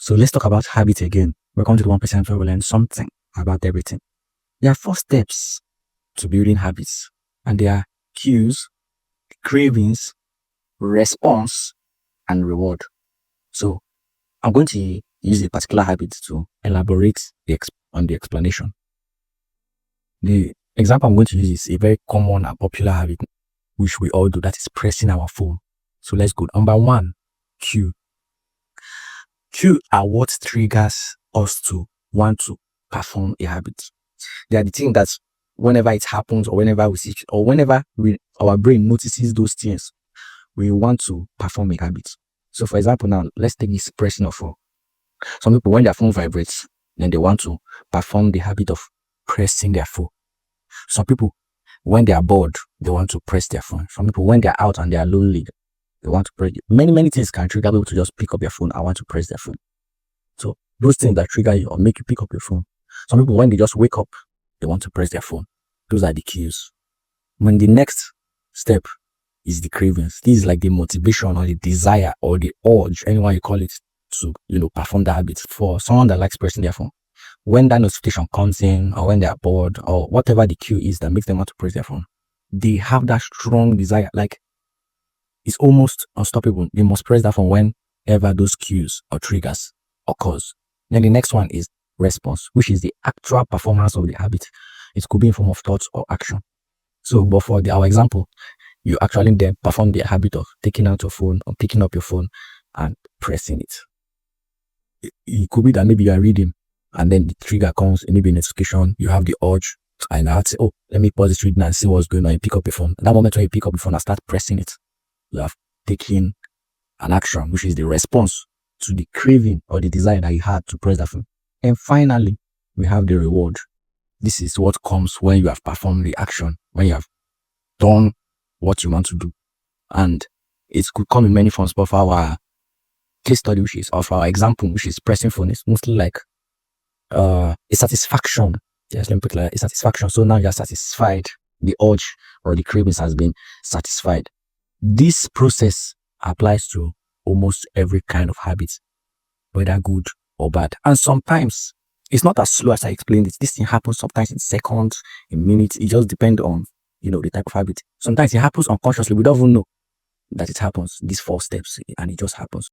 So let's talk about habits again. Welcome to the 1% where we learn something about everything. There are 4 steps to building habits, and they are cues, cravings, response, and reward. So I'm going to use a particular habit to elaborate on the explanation. The example I'm going to use is a very common and popular habit which we all do, that is pressing our phone. So let's go. Number 1, cue. Cue are what triggers us to want to perform a habit. They are the thing that whenever it happens, or whenever we see it, or whenever our brain notices those things, we want to perform a habit. So for example, now let's take this pressing of phone. Some people, when their phone vibrates, then they want to perform the habit of pressing their phone. Some people, when they are bored, they want to press their phone. Some people, when they are out and they are lonely, they want to press. Many things can trigger people to just pick up their phone. I want to press their phone. So those things that trigger you or make you pick up your phone. Some people, when they just wake up, they want to press their phone. Those are the cues. When the next step is the cravings. This is like the motivation or the desire or the urge, anyone you call it, to perform the habit. For someone that likes pressing their phone, when that notification comes in, or when they are bored, or whatever the cue is that makes them want to press their phone, they have that strong desire, like it's almost unstoppable. They must press that phone whenever those cues or triggers occurs. Then the next one is response, which is the actual performance of the habit. It could be in form of thoughts or action. So, but for our example, you actually then perform the habit of taking out your phone or picking up your phone and pressing it. It could be that maybe you are reading and then the trigger comes, maybe a notification, you have the urge, and I'd say, oh, let me pause this reading and see what's going on. You pick up your phone. At that moment when you pick up your phone and start pressing it, you have taken an action, which is the response to the craving or the desire that you had to press that phone. And finally, we have the reward. This is what comes when you have performed the action, when you have done what you want to do. And it could come in many forms, but for our case study, which is, or for our example, which is pressing phone, it's mostly like a satisfaction. Yes, let me put it like a satisfaction. So now you're satisfied. The urge or the cravings has been satisfied. This process applies to almost every kind of habit, whether good or bad. And sometimes it's not as slow as I explained it. This thing happens sometimes in seconds, in minutes. It just depends on the type of habit. Sometimes it happens unconsciously. We don't even know that it happens. These 4 steps, and it just happens.